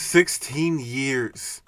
16 years.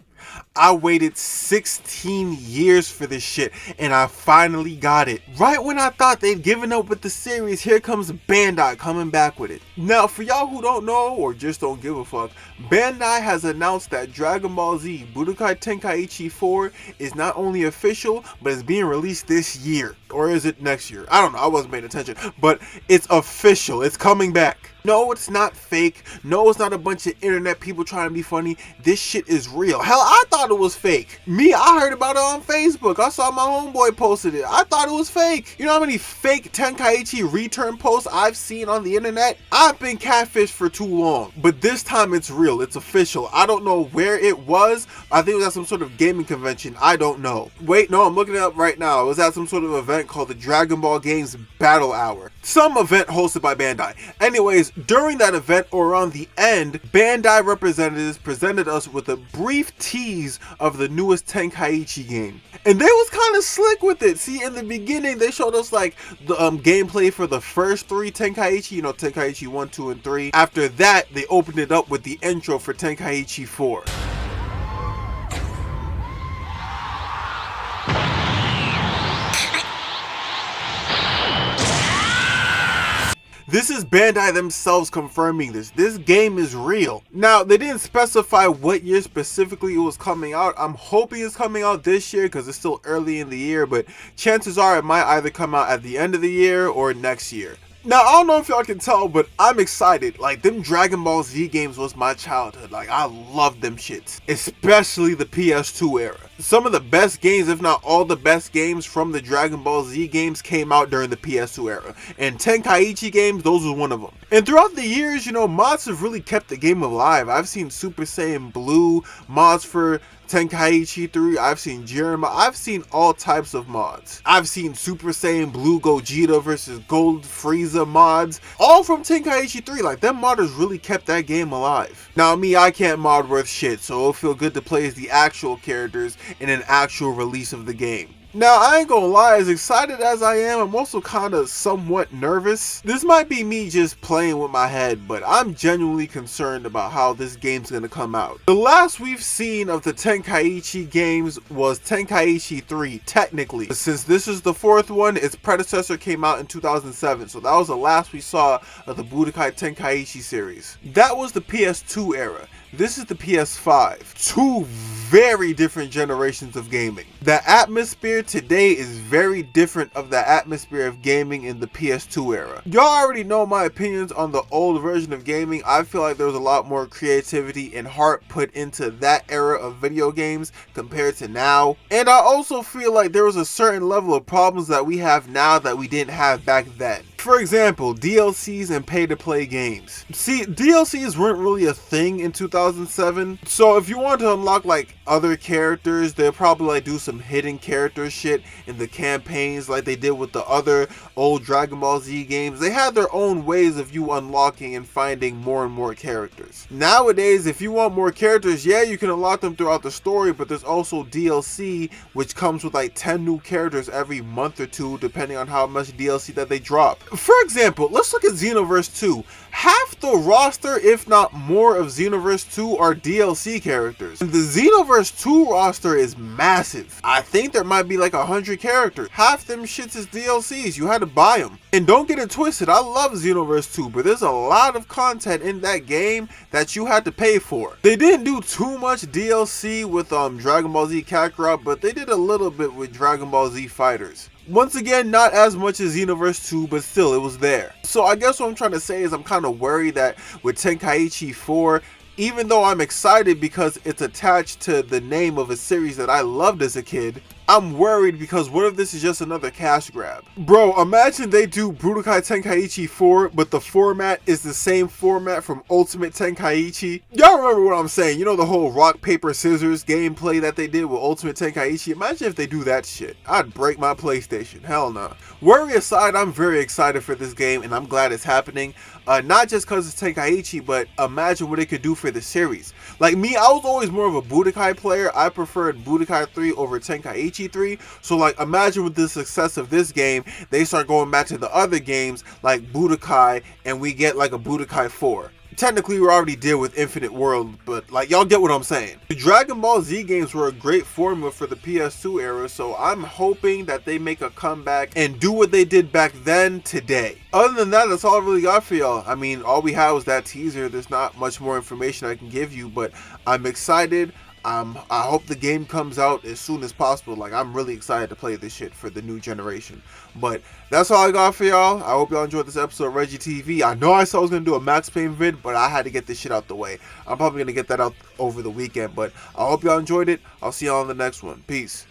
I waited 16 years for this shit, and I finally got it. Right when I thought they'd given up with the series, here comes Bandai coming back with it. Now, for y'all who don't know, or just don't give a fuck, Bandai has announced that Dragon Ball Z Budokai Tenkaichi 4 is not only official, but is being released this year. Or is it next year? I don't know, I wasn't paying attention. But it's official, it's coming back. No, it's not fake. No, it's not a bunch of internet people trying to be funny. This shit is real. Hell, I thought it was fake. Me, I heard about it on Facebook. I saw my homeboy posted it. I thought it was fake. You know how many fake Tenkaichi return posts I've seen on the internet? I've been catfished for too long. But this time it's real. It's official. I don't know where it was. I think it was at some sort of gaming convention. I don't know. Wait, no, I'm looking it up right now. It was at some sort of event called the Dragon Ball Games Battle Hour. Some event hosted by Bandai. Anyways, during that event, or around the end, Bandai representatives presented us with a brief tease of the newest Tenkaichi game. And they was kind of slick with it. See, in the beginning, they showed us like the gameplay for the first 3 Tenkaichi, you know, Tenkaichi 1, 2, and 3. After that, they opened it up with the intro for Tenkaichi 4. This is Bandai themselves confirming this. This game is real. Now, they didn't specify what year specifically it was coming out. I'm hoping it's coming out this year because it's still early in the year, but chances are it might either come out at the end of the year or next year. Now, I don't know if y'all can tell, but I'm excited. Like, them Dragon Ball Z games was my childhood. Like, I loved them shits. Especially the PS2 era. Some of the best games, if not all the best games from the Dragon Ball Z games came out during the PS2 era. And Tenkaichi games, those were one of them. And throughout the years, you know, mods have really kept the game alive. I've seen Super Saiyan Blue mods for Tenkaichi 3, I've seen Jeremiah, I've seen all types of mods. I've seen Super Saiyan Blue Gogeta versus Gold Frieza mods, all from Tenkaichi 3. Like, them modders really kept that game alive. Now me, I can't mod worth shit, so it'll feel good to play as the actual characters in an actual release of the game. Now, I ain't gonna lie, as excited as I am, I'm also kind of somewhat nervous. This might be me just playing with my head, but I'm genuinely concerned about how this game's gonna come out. The last we've seen of the Tenkaichi games was Tenkaichi 3, technically. Since this is the 4th one, its predecessor came out in 2007, so that was the last we saw of the Budokai Tenkaichi series. That was the PS2 era. This is the PS5. 2 very different generations of gaming. The atmosphere today is very different of the atmosphere of gaming in the PS2 era. Y'all already know my opinions on the old version of gaming. I feel like there was a lot more creativity and heart put into that era of video games compared to now. And I also feel like there was a certain level of problems that we have now that we didn't have back then. For example, DLCs and pay-to-play games. See, DLCs weren't really a thing in 2007, so if you want to unlock like other characters, they'll probably like do some hidden character shit in the campaigns like they did with the other old Dragon Ball Z games. They had their own ways of you unlocking and finding more and more characters. Nowadays, if you want more characters, yeah, you can unlock them throughout the story, but there's also DLC, which comes with like 10 new characters every month or two, depending on how much DLC that they drop. For example, let's look at Xenoverse 2. Half the roster, if not more, of Xenoverse 2 are DLC characters. And the Xenoverse 2 roster is massive. I think there might be like 100 characters. Half them shits is DLCs. You had to buy them. And don't get it twisted, I love Xenoverse 2, but there's a lot of content in that game that you had to pay for. They didn't do too much DLC with Dragon Ball Z Kakarot, but they did a little bit with Dragon Ball Z Fighters. Once again, not as much as Xenoverse 2, but still, it was there. So I guess what I'm trying to say is I'm kind of worried that with Tenkaichi 4, even though I'm excited because it's attached to the name of a series that I loved as a kid, I'm worried because what if this is just another cash grab? Bro, imagine they do Budokai Tenkaichi 4, but the format is the same format from Ultimate Tenkaichi. Y'all remember what I'm saying? You know the whole rock, paper, scissors gameplay that they did with Ultimate Tenkaichi? Imagine if they do that shit. I'd break my PlayStation. Hell no. Worry aside, I'm very excited for this game and I'm glad it's happening. Not just because it's Tenkaichi, but imagine what it could do for the series. Like me, I was always more of a Budokai player. I preferred Budokai 3 over Tenkaichi 3. So like imagine with the success of this game, they start going back to the other games like Budokai and we get like a Budokai 4. technically we already did with Infinite World, but like y'all get what I'm saying. The Dragon Ball Z games were a great formula for the PS2 era, so I'm hoping that they make a comeback and do what they did back then today. Other than that, that's all I really got for y'all. I mean, all we had was that teaser. There's not much more information I can give you, but I'm excited. I hope the game comes out as soon as possible. Like, I'm really excited to play this shit for the new generation. But that's all I got for y'all. I hope y'all enjoyed this episode of Reggie TV. I know I said I was going to do a Max Payne vid, but I had to get this shit out the way. I'm probably going to get that out over the weekend. But I hope y'all enjoyed it. I'll see y'all on the next one. Peace.